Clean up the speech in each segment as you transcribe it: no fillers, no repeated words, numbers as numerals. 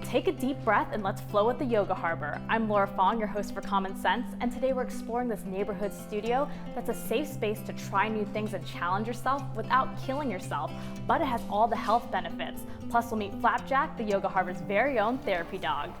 Take a deep breath and let's flow at the Yoga Harbor. I'm Laura Fong, your host for Common Sense, and today we're exploring this neighborhood studio that's a safe space to try new things and challenge yourself without killing yourself, but it has all the health benefits. Plus, we'll meet Flapjack, the Yoga Harbor's very own therapy dog.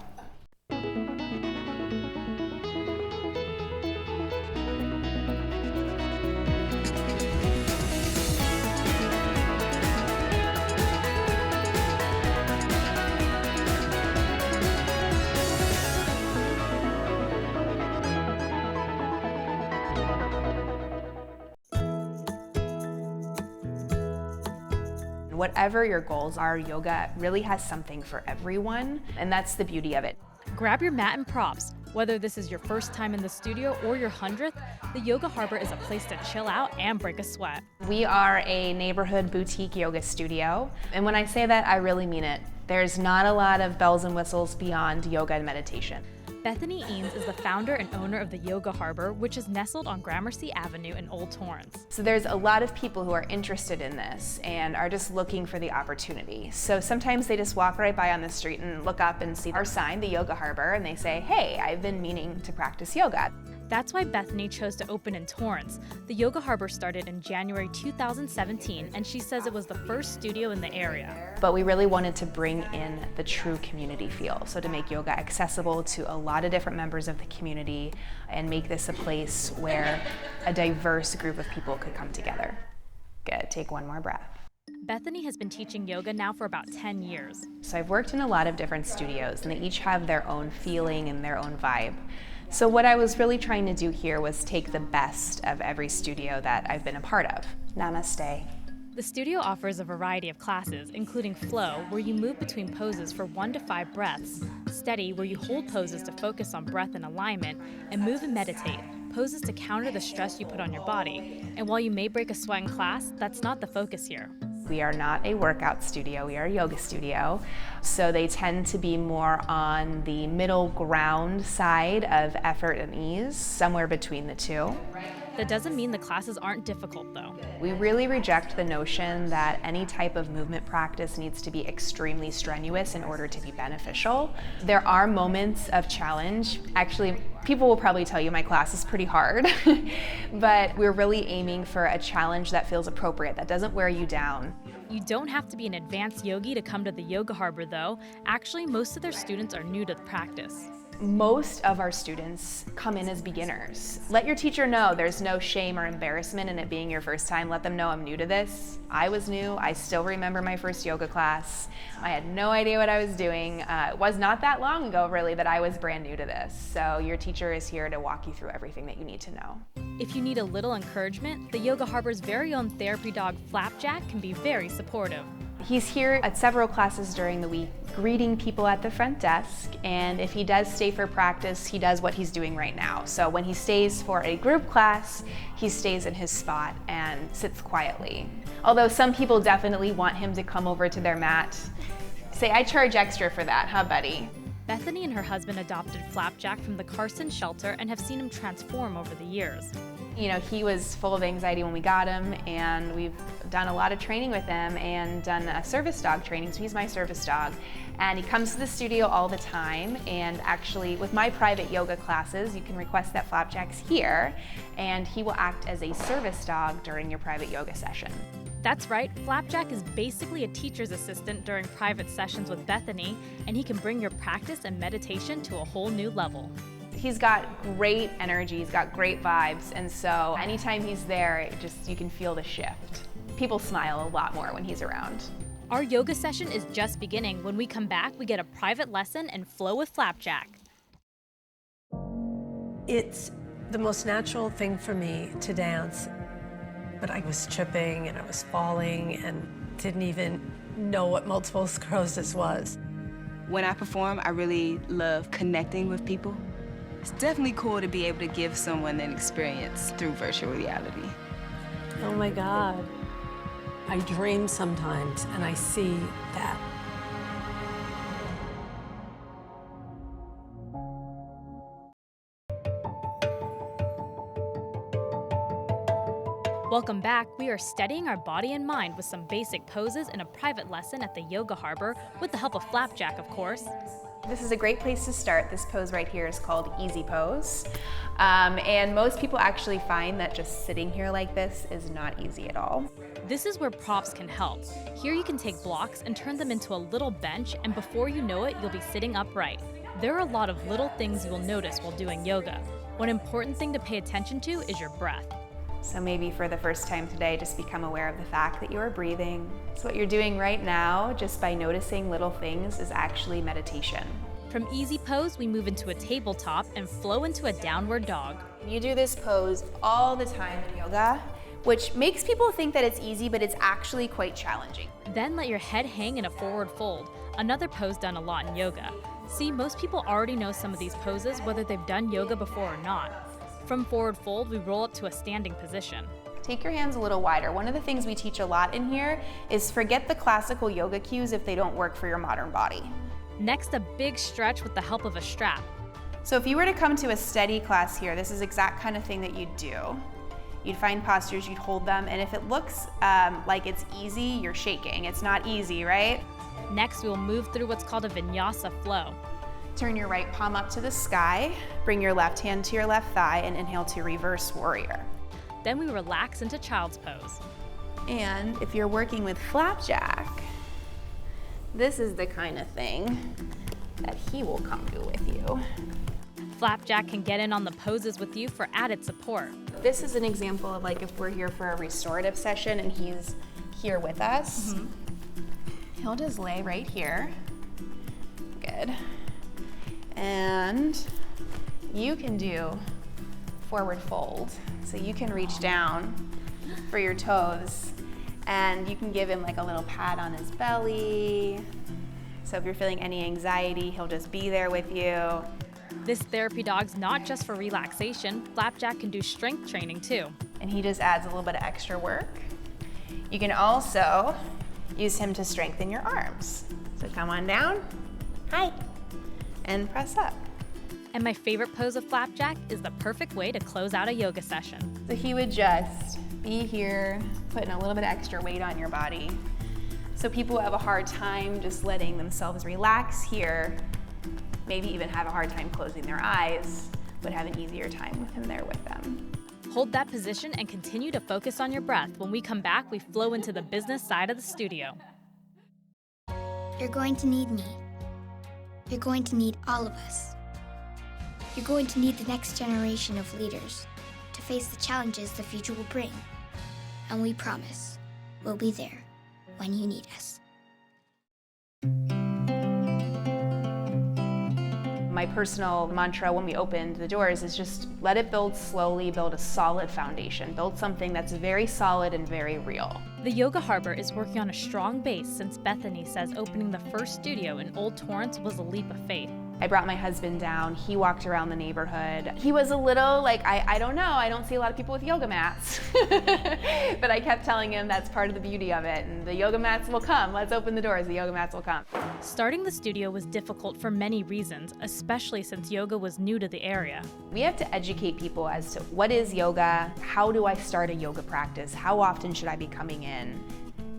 Whatever your goals are, yoga really has something for everyone, and that's the beauty of it. Grab your mat and props. Whether this is your first time in the studio or your 100th, the Yoga Harbor is a place to chill out and break a sweat. We are a neighborhood boutique yoga studio, and when I say that, I really mean it. There's not a lot of bells and whistles beyond yoga and meditation. Bethany Eanes is the founder and owner of the Yoga Harbor, which is nestled on Gramercy Avenue in Old Torrance. So there's a lot of people who are interested in this and are just looking for the opportunity. So sometimes they just walk right by on the street and look up and see our sign, the Yoga Harbor, and they say, hey, I've been meaning to practice yoga. That's why Bethany chose to open in Torrance. The Yoga Harbor started in January 2017, and she says it was the first studio in the area. But we really wanted to bring in the true community feel, so to make yoga accessible to a lot of different members of the community and make this a place where a diverse group of people could come together. Good, take one more breath. Bethany has been teaching yoga now for about 10 years. So I've worked in a lot of different studios, and they each have their own feeling and their own vibe. So what I was really trying to do here was take the best of every studio that I've been a part of. Namaste. The studio offers a variety of classes, including flow, where you move between poses for 1 to 5 breaths, steady, where you hold poses to focus on breath and alignment, and move and meditate, poses to counter the stress you put on your body. And while you may break a sweat in class, that's not the focus here. We are not a workout studio, we are a yoga studio. So they tend to be more on the middle ground side of effort and ease, somewhere between the two. That doesn't mean the classes aren't difficult, though. We really reject the notion that any type of movement practice needs to be extremely strenuous in order to be beneficial. There are moments of challenge. Actually, people will probably tell you my class is pretty hard, but we're really aiming for a challenge that feels appropriate, that doesn't wear you down. You don't have to be an advanced yogi to come to the Yoga Harbor, though. Actually, most of their students are new to the practice. Most of our students come in as beginners. Let your teacher know there's no shame or embarrassment in it being your first time. Let them know I'm new to this. I was new. I still remember my first yoga class. I had no idea what I was doing. It was not that long ago, really, that I was brand new to this. So your teacher is here to walk you through everything that you need to know. If you need a little encouragement, the Yoga Harbor's very own therapy dog, Flapjack, can be very supportive. He's here at several classes during the week, greeting people at the front desk, and if he does stay for practice, he does what he's doing right now. So when he stays for a group class, he stays in his spot and sits quietly. Although some people definitely want him to come over to their mat. Say, I charge extra for that, huh, buddy? Bethany and her husband adopted Flapjack from the Carson shelter and have seen him transform over the years. You know, he was full of anxiety when we got him, and we've done a lot of training with him and done a service dog training, so he's my service dog. And he comes to the studio all the time, and actually with my private yoga classes, you can request that Flapjack's here, and he will act as a service dog during your private yoga session. That's right, Flapjack is basically a teacher's assistant during private sessions with Bethany, and he can bring your practice and meditation to a whole new level. He's got great energy, he's got great vibes, and so anytime he's there, you can feel the shift. People smile a lot more when he's around. Our yoga session is just beginning. When we come back, we get a private lesson and flow with Flapjack. It's the most natural thing for me to dance, but I was tripping and I was falling and didn't even know what multiple sclerosis was. When I perform, I really love connecting with people. It's definitely cool to be able to give someone an experience through virtual reality. Oh my God. I dream sometimes and I see that. Welcome back. We are steadying our body and mind with some basic poses in a private lesson at the Yoga Harbor with the help of Flapjack, of course. This is a great place to start. This pose right here is called Easy Pose. And most people actually find that just sitting here like this is not easy at all. This is where props can help. Here you can take blocks and turn them into a little bench, and before you know it, you'll be sitting upright. There are a lot of little things you will notice while doing yoga. One important thing to pay attention to is your breath. So maybe for the first time today, just become aware of the fact that you are breathing. So what you're doing right now, just by noticing little things, is actually meditation. From Easy Pose, we move into a tabletop and flow into a downward dog. You do this pose all the time in yoga, which makes people think that it's easy, but it's actually quite challenging. Then let your head hang in a forward fold, another pose done a lot in yoga. See, most people already know some of these poses, whether they've done yoga before or not. From forward fold, we roll up to a standing position. Take your hands a little wider. One of the things we teach a lot in here is forget the classical yoga cues if they don't work for your modern body. Next, a big stretch with the help of a strap. So if you were to come to a steady class here, this is the exact kind of thing that you'd do. You'd find postures, you'd hold them, and if it looks like it's easy, you're shaking. It's not easy, right? Next, we will move through what's called a vinyasa flow. Turn your right palm up to the sky, bring your left hand to your left thigh, and inhale to reverse warrior. Then we relax into child's pose. And if you're working with Flapjack, this is the kind of thing that he will come do with you. Flapjack can get in on the poses with you for added support. This is an example of like if we're here for a restorative session and he's here with us. He'll just lay right here. Good. And you can do forward fold. So you can reach down for your toes and you can give him like a little pat on his belly. So if you're feeling any anxiety, he'll just be there with you. This therapy dog's not just for relaxation. Flapjack can do strength training too. And he just adds a little bit of extra work. You can also use him to strengthen your arms. So come on down. Hi. And press up. And my favorite pose of Flapjack is the perfect way to close out a yoga session. So he would just be here, putting a little bit of extra weight on your body. So people who have a hard time just letting themselves relax here, maybe even have a hard time closing their eyes, would have an easier time with him there with them. Hold that position and continue to focus on your breath. When we come back, we flow into the business side of the studio. You're going to need me. You're going to need all of us. You're going to need the next generation of leaders to face the challenges the future will bring. And we promise we'll be there when you need us. My personal mantra when we opened the doors is just let it build slowly, build a solid foundation, build something that's very solid and very real. The Yoga Harbor is working on a strong base since Bethany says opening the first studio in Old Torrance was a leap of faith. I brought my husband down, he walked around the neighborhood. He was a little like, I don't know, I don't see a lot of people with yoga mats. But I kept telling him that's part of the beauty of it, and the yoga mats will come. Let's open the doors, the yoga mats will come. Starting the studio was difficult for many reasons, especially since yoga was new to the area. We have to educate people as to what is yoga, how do I start a yoga practice, how often should I be coming in.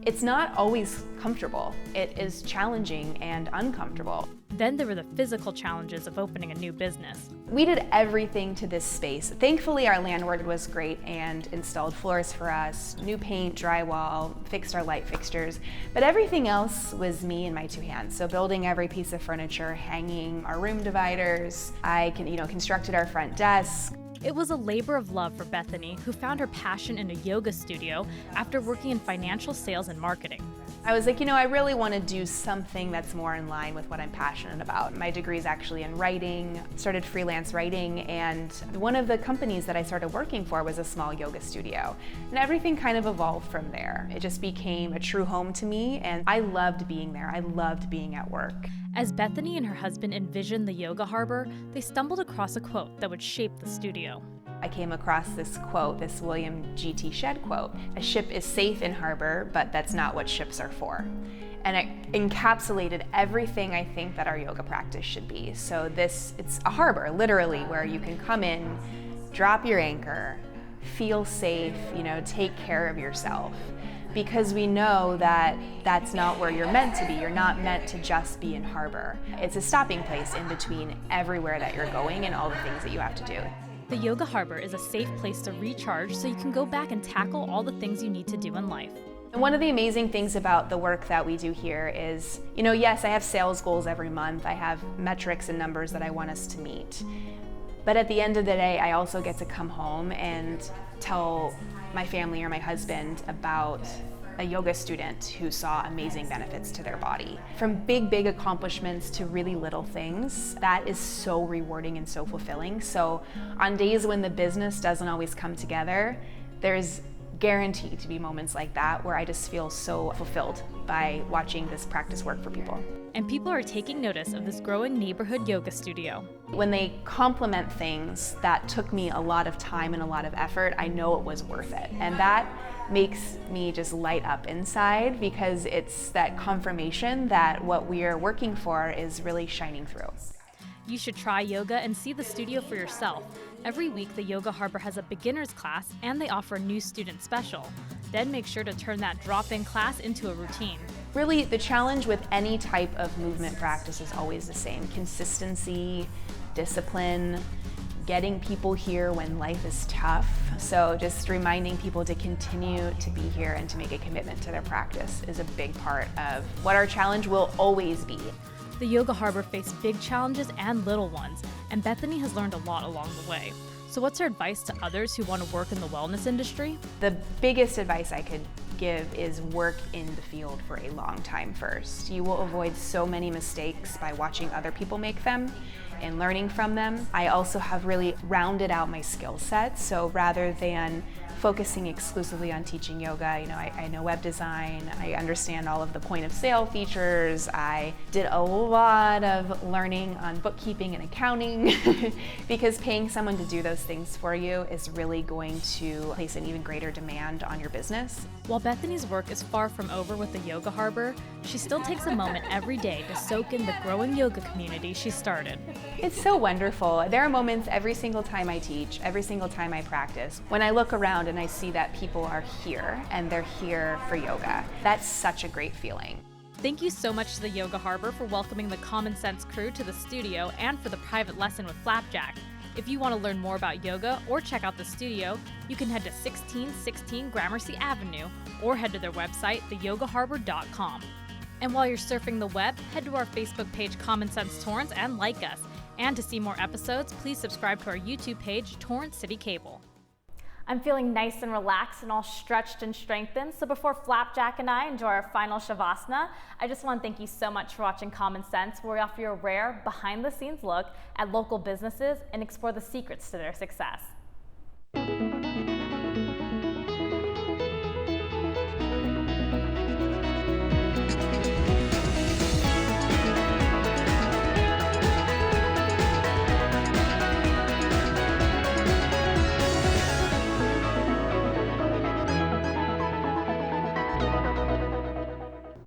It's not always comfortable. It is challenging and uncomfortable. Then there were the physical challenges of opening a new business. We did everything to this space. Thankfully, our landlord was great and installed floors for us, new paint, drywall, fixed our light fixtures, but everything else was me and my two hands. So building every piece of furniture, hanging our room dividers, I constructed our front desk. It was a labor of love for Bethany, who found her passion in a yoga studio after working in financial sales and marketing. I was like, I really want to do something that's more in line with what I'm passionate about. My degree is actually in writing, started freelance writing, and one of the companies that I started working for was a small yoga studio. And everything kind of evolved from there. It just became a true home to me, and I loved being there. I loved being at work. As Bethany and her husband envisioned the Yoga Harbor, they stumbled across a quote that would shape the studio. I came across this quote, this William G.T. Shedd quote, "A ship is safe in harbor, but that's not what ships are for." And it encapsulated everything I think that our yoga practice should be. So it's a harbor, literally, where you can come in, drop your anchor, feel safe, take care of yourself. Because we know that that's not where you're meant to be. You're not meant to just be in Harbor. It's a stopping place in between everywhere that you're going and all the things that you have to do. The Yoga Harbor is a safe place to recharge so you can go back and tackle all the things you need to do in life. And one of the amazing things about the work that we do here is, yes, I have sales goals every month. I have metrics and numbers that I want us to meet. But at the end of the day, I also get to come home and tell my family or my husband about a yoga student who saw amazing benefits to their body. From big accomplishments to really little things, that is so rewarding and so fulfilling. So on days when the business doesn't always come together, there's guaranteed to be moments like that where I just feel so fulfilled by watching this practice work for people. And people are taking notice of this growing neighborhood yoga studio. When they complement things that took me a lot of time and a lot of effort, I know it was worth it. And that makes me just light up inside because it's that confirmation that what we are working for is really shining through. You should try yoga and see the studio for yourself. Every week, the Yoga Harbor has a beginner's class and they offer a new student special. Then make sure to turn that drop-in class into a routine. Really, the challenge with any type of movement practice is always the same. Consistency, discipline, getting people here when life is tough. So just reminding people to continue to be here and to make a commitment to their practice is a big part of what our challenge will always be. The Yoga Harbor faced big challenges and little ones, and Bethany has learned a lot along the way. So what's her advice to others who want to work in the wellness industry? The biggest advice I could give is work in the field for a long time first. You will avoid so many mistakes by watching other people make them and learning from them. I also have really rounded out my skill set, so rather than focusing exclusively on teaching yoga, I know web design, I understand all of the point of sale features, I did a lot of learning on bookkeeping and accounting because paying someone to do those things for you is really going to place an even greater demand on your business. While Bethany's work is far from over with the Yoga Harbor, she still takes a moment every day to soak in the growing yoga community she started. It's so wonderful. There are moments every single time I teach, every single time I practice, when I look around and I see that people are here and they're here for yoga. That's such a great feeling. Thank you so much to the Yoga Harbor for welcoming the Common Sense crew to the studio and for the private lesson with Flapjack. If you want to learn more about yoga or check out the studio, you can head to 1616 Gramercy Avenue or head to their website, theyogaharbor.com. And while you're surfing the web, head to our Facebook page, Common Sense Torrance, and like us. And to see more episodes, please subscribe to our YouTube page, Torrance CitiCABLE. I'm feeling nice and relaxed and all stretched and strengthened. So before Flapjack and I enjoy our final Shavasana, I just want to thank you so much for watching Common Sense, where we offer you a rare behind-the-scenes look at local businesses and explore the secrets to their success.